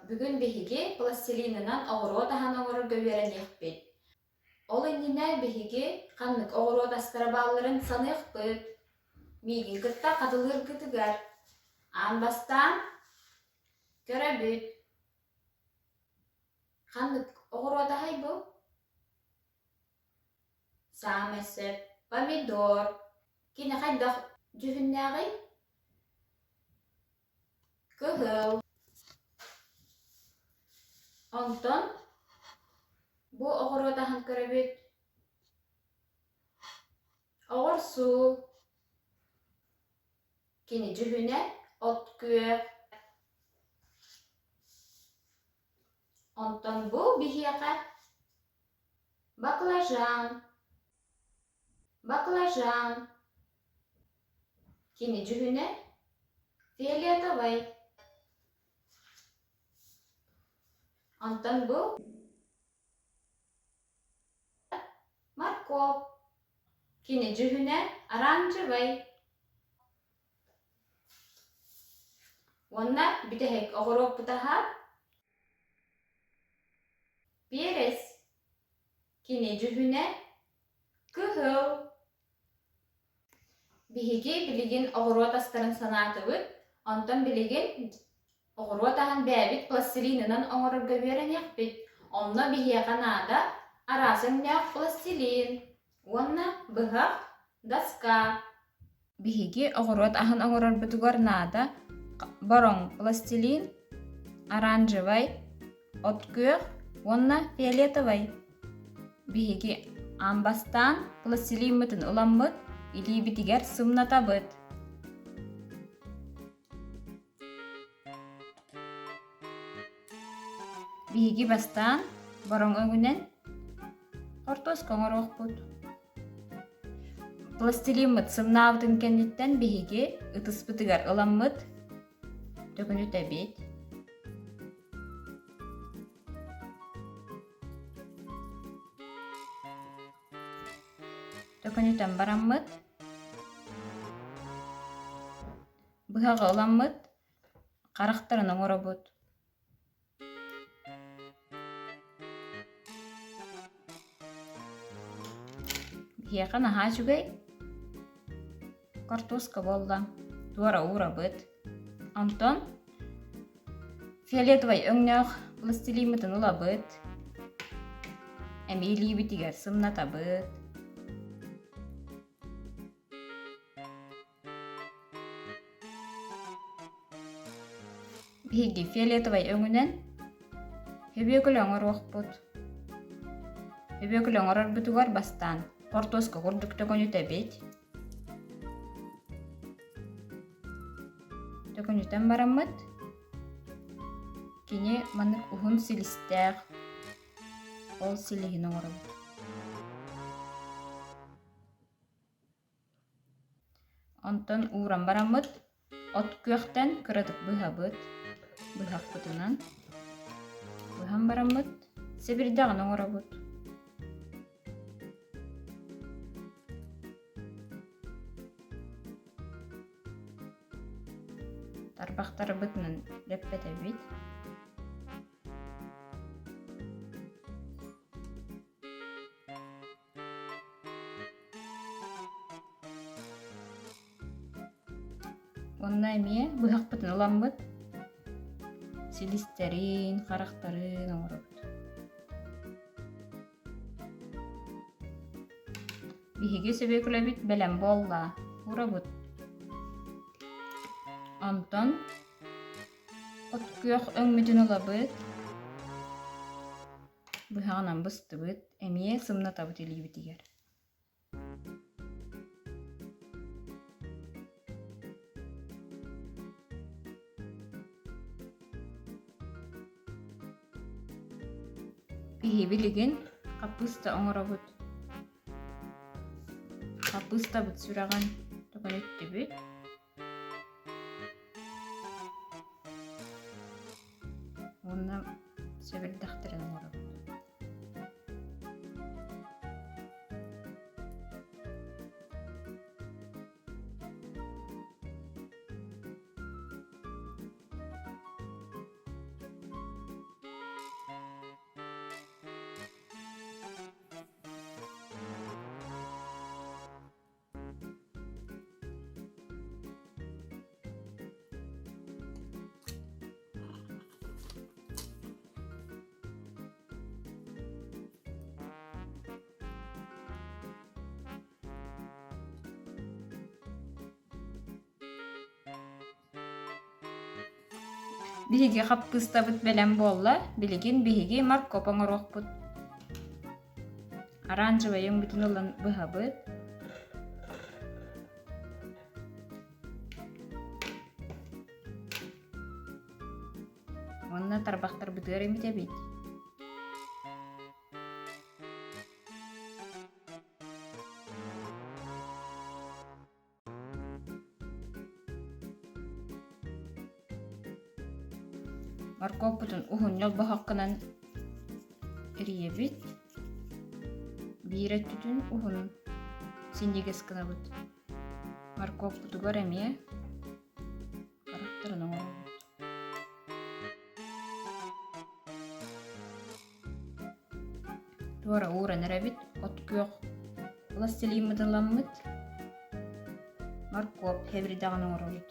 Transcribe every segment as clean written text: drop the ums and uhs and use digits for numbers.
Бүгін бихиги пластилинынан оғыру тахан оғыру гөверен екпет. Ол иннинай бихиги қаннык оғыру тастара балларын санық бұд. Мигин кытта қатылыр кытыгар. Анбастан көрі бүд. Қаннык оғыру тахай бұ? Самесеп, помидор. Кені қайдақ жүхіннәғи? Кыгыл. Онтон bu oğur odahan köröbüt. Oğur su. Kini cühüne ot küöp. Onton bu bihiyaka baklajan. Baklajan. Kini cühüne fiyaletavay. Onton bu Markov. Kini cühüne arancıvay. Wonna bitehek oğurop butaha. Peres. Kini cühüne kıhıl. Bihigi biligin oğurot astarın sanatı bud. Ondan biligin oğurot ahan bäbit plastilininan oğurur göveren yakbit. Onna bihiyakan ada Arasın nyak plastilin. Wonna bıhak daska. Bihigi oğurot ahan oğurur butugar nada barong plastilin arancıvay otküyor. Wonna fiyaletavay. Bihigi ambastan plastilin mıtın ulanmıt ili bitiger sımnata bıt. Bihigi bastan barong öngünen Ortos kongorok put. Plastilin mıt sımnavdın kenditten bihigi ıtıs bıtıgar ılan mıt dökünü tebit. Dökünü tembaran mıt bıhağı ılan mıt karakterinin orobut. Yakan aha juga kartoska bolda duara ura bıt. Onton fiyaletavay öngnek plastilin mıtın ula bıt. Emili bitiger sımnata bıt. Bihigi fiyaletavay öngünen hebekul öngörok bıt. Hebekul öngörör bıtugar bastan. Ortoska kurduk tökönü tebit. Tökönü tembaramıt. Kini manık uhun silistek. Ol silihin oğurum. Onton uğram baramıt. Ot kökten kıradık bıha bıt. Bıhak bıtınan. Bıham baramıt. Sebirdağın oğura bıt. Tarbaqtar bıtının leppete bit. Onna emiye bıhak bıtın ulan bıt. Silisterin, karakterin oğru bıt. Bihigi sebekula bit belem bolla. Ura bıt. Onton ot kuyok öngmüdün ola bıt. Bıhağınan bıstı bıt. Emiye sımnata bıt ili bitiger. Bihi biligin kapusta oңора bıt. Kapusta bıt süragan tokan öttü bıt. Onda sebirdaktirin oğra bıt. Биһиги хаппыстабыт белен болла, билигин биһиги морковь оҥорохпут. Оранжевый өҥбүтүн ылан быһабыт. Онна тарбахтар бытыар эмитебит. Морковь бутун ухун йолбахаккынан ириебит. Бирет түтүн ухун синдигес кынабыт. Морковь бутугар эмие карактарын оңоробут. Туара ууран эребит, откуох пластилин мыдыламмыт. Морковь хевридаган оңоробут.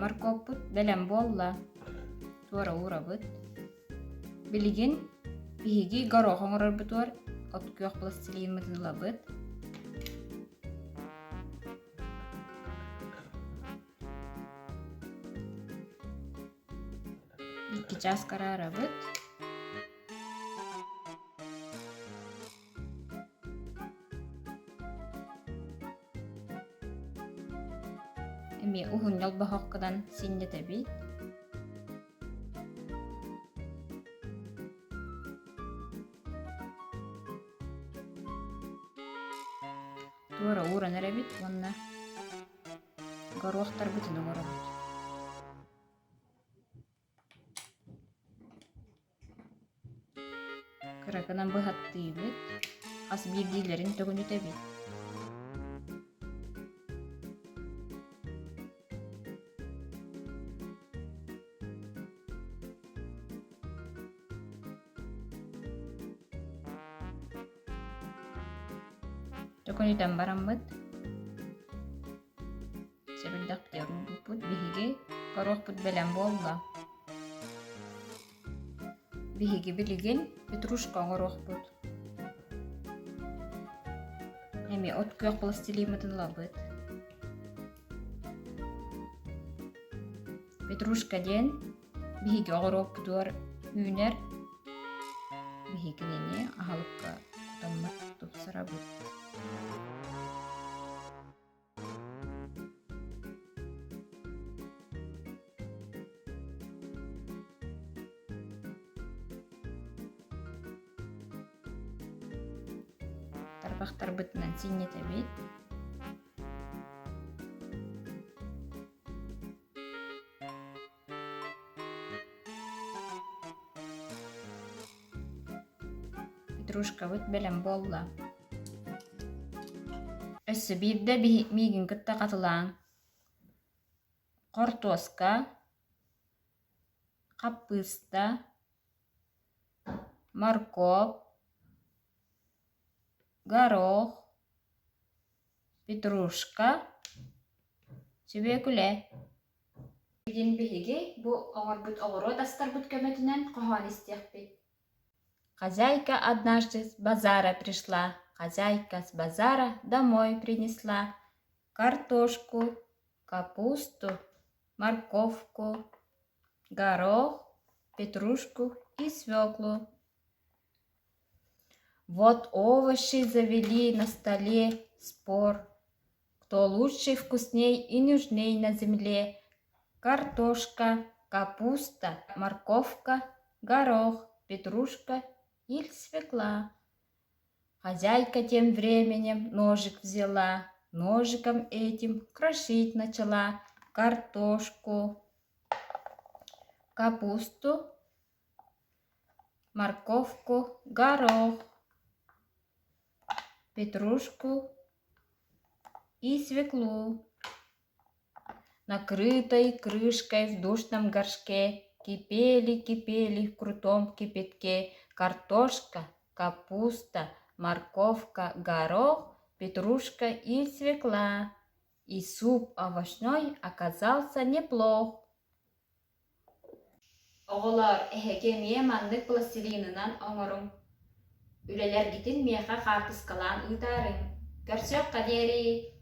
Морковь бут белен болла. Туара уурабыт. Билигин биһиги горох оңорорбут туар. Откуох пластилин мыдылабыт. Икки час карарабыт. Эми ухун йолбахаккадан синдетебит. Туара ууран эребит, онна горохтар бүтүн оңоробут. Кыракынан быһаттыыбыт, ас биирдиилерин төгүнүтебит. Төгүнүтен бараммыт. Себилдак бутер биһиги горохпут белен болла. Биһиги билигин петрушка оңорохпут. Эми откуох пластилин мыдылабыт. Петрушка ден биһиги оңороппутуар үүнер. Биһигинини ахалыкка кутаммат тупсарабыт. Тарбахтар бытынан синнетебит. Петрушка бут белен болла. Өссө бирде мигин кытта катылаң. Картошка, капуста, морковь, горох, петрушка, сүбекүле. Бидин биһиги бу оңорбут оҕоро тастарбут көмөтүнөн коһоон истиэхпит. Хозяйка однажды с базара пришла. Хозяйка с базара домой принесла картошку, капусту, морковку, горох, петрушку и свеклу. Вот овощи завели на столе спор, кто лучше, вкусней и нужней на земле. Картошка, капуста, морковка, горох, петрушка или свекла. Хозяйка тем временем ножик взяла, ножиком этим крошить начала картошку, капусту, морковку, горох, петрушку и свеклу. Накрытой крышкой в душном горшке кипели в крутом кипятке картошка, капуста, морковка, горох, петрушка и свекла. И суп овощной оказался неплох. Oğular ehegemiye mandık plastilininden oňorun. Üleler gitin meha kartys kalan ıtarın. Görşök kaderi.